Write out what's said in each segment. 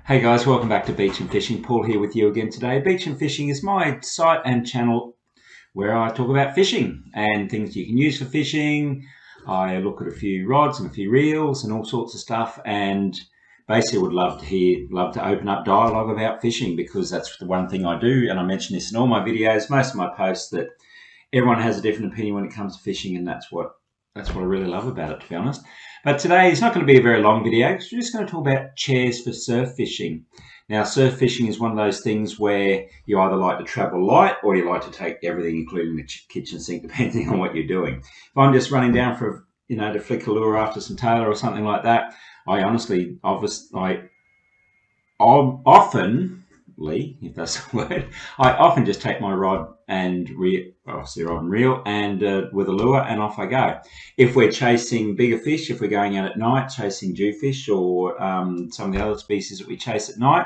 Hey guys, welcome back to Beach and Fishing. Paul here with you again today. Beach and Fishing is my site and channel where I talk about fishing and things you can use for fishing. I look at a few rods and a few reels and all sorts of stuff, and basically would love to open up dialogue about fishing, because that's the one thing I do, and I mention this in all my videos, most of my posts, that everyone has a different opinion when it comes to fishing, and that's what I really love about it, to be honest. But today it's not going to be a very long video, because we're just going to talk about chairs for surf fishing. Now, surf fishing is one of those things where you either like to travel light or you like to take everything, including the kitchen sink, depending on what you're doing. If I'm just running down for, to flick a lure after some tailor or something like that, I oftenly, if that's the word, I often just take my rod and reel, and with a lure, and off I go. If we're chasing bigger fish, if we're going out at night chasing jewfish or some of the other species that we chase at night,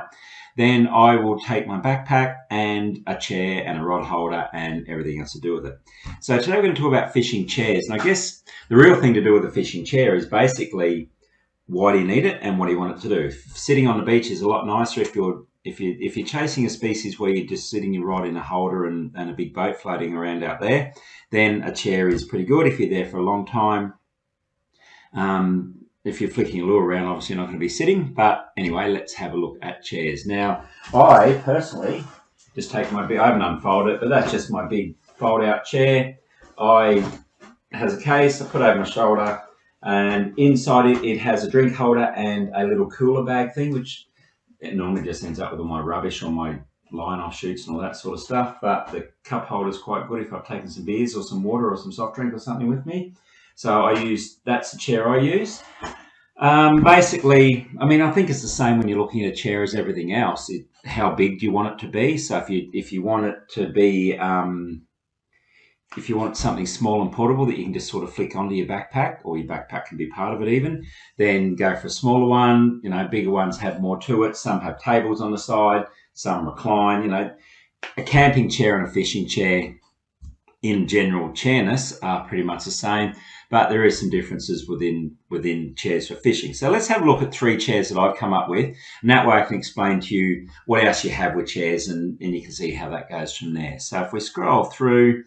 then I will take my backpack and a chair and a rod holder and everything else to do with it. So today we're going to talk about fishing chairs, and I guess the real thing to do with a fishing chair is basically, why do you need it and what do you want it to do? Sitting on the beach is a lot nicer if you're chasing a species where you're just sitting your rod in a holder and a big boat floating around out there. Then a chair is pretty good if you're there for a long time. If you're flicking a lure around, obviously you're not going to be sitting. But anyway, let's have a look at chairs. Now, I personally just take I haven't unfolded it, but that's just my big fold-out chair. It has a case I put over my shoulder, and inside it has a drink holder and a little cooler bag thing, which it normally just ends up with all my rubbish or my line offshoots and all that sort of stuff. But the cup holder is quite good if I've taken some beers or some water or some soft drink or something with me. So that's the chair I use. Basically, I think it's the same when you're looking at a chair as everything else. How big do you want it to be? So if you want it to be, if you want something small and portable that you can just sort of flick onto your backpack, or your backpack can be part of it even, then go for a smaller one. Bigger ones have more to it. Some have tables on the side, some recline. A camping chair and a fishing chair in general chairness are pretty much the same, but there is some differences within chairs for fishing. So let's have a look at 3 chairs that I've come up with, and that way I can explain to you what else you have with chairs, and you can see how that goes from there. So if we scroll through,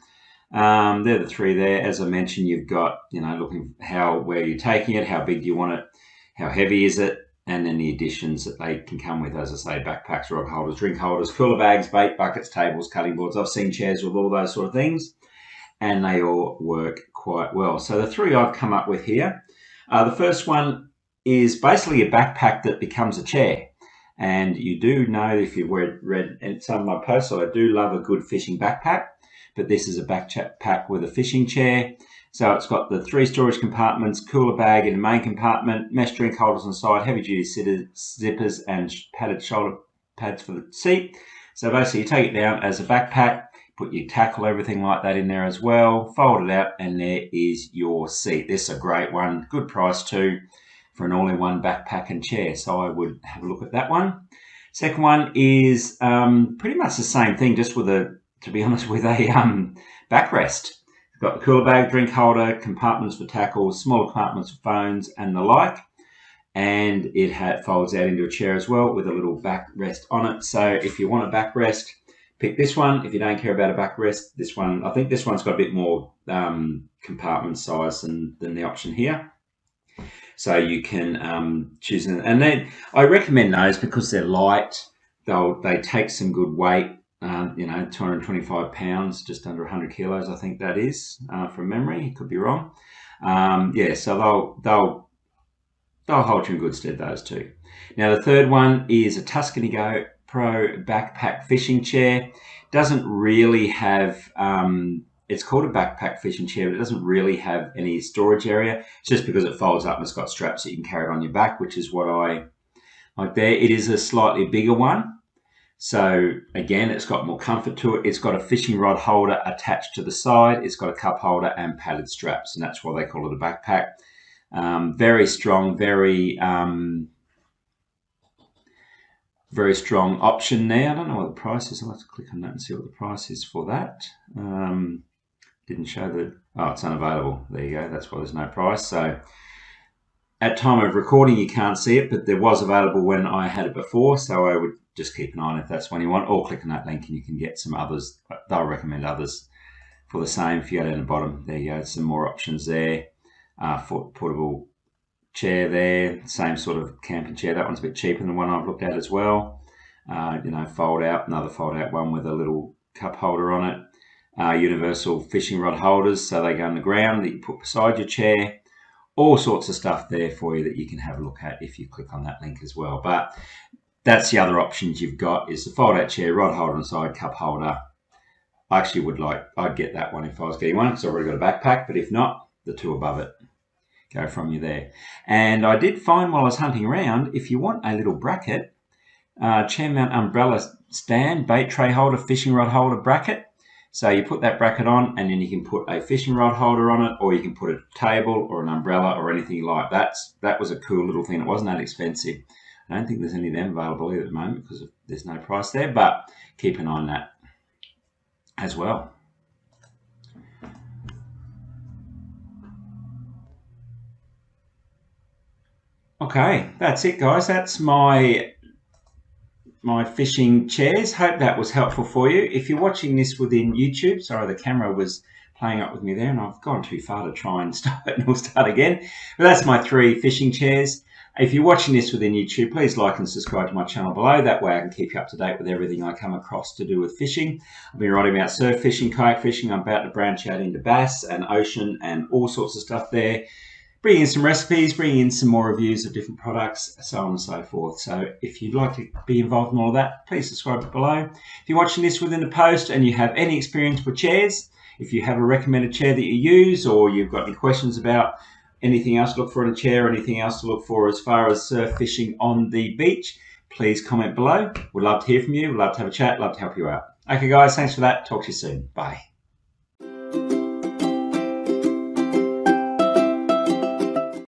they're the 3 there. As I mentioned, you've got, looking where you're taking it, how big do you want it, how heavy is it, and then the additions that they can come with, as I say, backpacks, rod holders, drink holders, cooler bags, bait buckets, tables, cutting boards. I've seen chairs with all those sort of things, and they all work quite well. So the 3 I've come up with here, the first one is basically a backpack that becomes a chair. And you do know, if you've read some of my posts, I do love a good fishing backpack. But this is a backpack with a fishing chair. So it's got the 3 storage compartments, cooler bag in the main compartment, mesh drink holders on the side, heavy duty zippers, and padded shoulder pads for the seat. So basically you take it down as a backpack, put your tackle, everything like that in there as well, fold it out, and there is your seat. This is a great one, good price too, for an all-in-one backpack and chair. So I would have a look at that one. Second one is pretty much the same thing, just with a backrest. You've got the cooler bag, drink holder, compartments for tackles, smaller compartments for phones and the like. And it folds out into a chair as well with a little backrest on it. So if you want a backrest, pick this one. If you don't care about a backrest, this one, I think this one's got a bit more compartment size than the option here. So you can choose them. And then I recommend those because they're light. They take some good weight. 225 pounds, just under 100 kilos, I think that is, from memory. Could be wrong. So they'll hold you in good stead, those 2. Now the third one is a Tuscany Go Pro backpack fishing chair. Doesn't really have, it's called a backpack fishing chair, but it doesn't really have any storage area. It's just because it folds up and it's got straps that you can carry it on your back, which is what I like there. It is a slightly bigger one. So again, it's got more comfort to it. It's got a fishing rod holder attached to the side. It's got a cup holder and padded straps, and that's why they call it a backpack. Very strong, very strong option there. I don't know what the price is. I'll have to click on that and see what the price is for that. Didn't show it's unavailable. There you go. That's why there's no price. So At time of recording, you can't see it, but there was available when I had it before. So I would just keep an eye on it if that's one you want, or click on that link and you can get some others. They'll recommend others for the same. If you go down the bottom, there you go, some more options there. Portable chair there, same sort of camping chair. That one's a bit cheaper than the one I've looked at as well. Fold out, another fold out one with a little cup holder on it. Universal fishing rod holders, so they go on the ground that you put beside your chair. All sorts of stuff there for you that you can have a look at if you click on that link as well. But that's the other options you've got, is the fold out chair, rod holder on the side, cup holder. I actually I'd get that one if I was getting one, because I've already got a backpack, but if not, the two above it go from you there. And I did find while I was hunting around, if you want a little bracket, chain mount umbrella stand, bait tray holder, fishing rod holder bracket. So you put that bracket on, and then you can put a fishing rod holder on it, or you can put a table or an umbrella or anything like that. That was a cool little thing. It wasn't that expensive. I don't think there's any of them available either at the moment because there's no price there, but keep an eye on that as well. Okay, that's it, guys. That's my fishing chairs. Hope that was helpful for you. If you're watching this within YouTube, sorry, the camera was playing up with me there and I've gone too far to try and stop it, and we'll start again. But that's my 3 fishing chairs. If you're watching this within YouTube, please like and subscribe to my channel below. That way I can keep you up to date with everything I come across to do with fishing. I've been writing about surf fishing, kayak fishing. I'm about to branch out into bass and ocean and all sorts of stuff there. Bring in some recipes, bring in some more reviews of different products, so on and so forth. So if you'd like to be involved in all of that, please subscribe below. If you're watching this within the post and you have any experience with chairs, if you have a recommended chair that you use, or you've got any questions about anything else to look for in a chair, or anything else to look for as far as surf fishing on the beach, please comment below. We'd love to hear from you. We'd love to have a chat. Love to help you out. Okay, guys, thanks for that. Talk to you soon. Bye.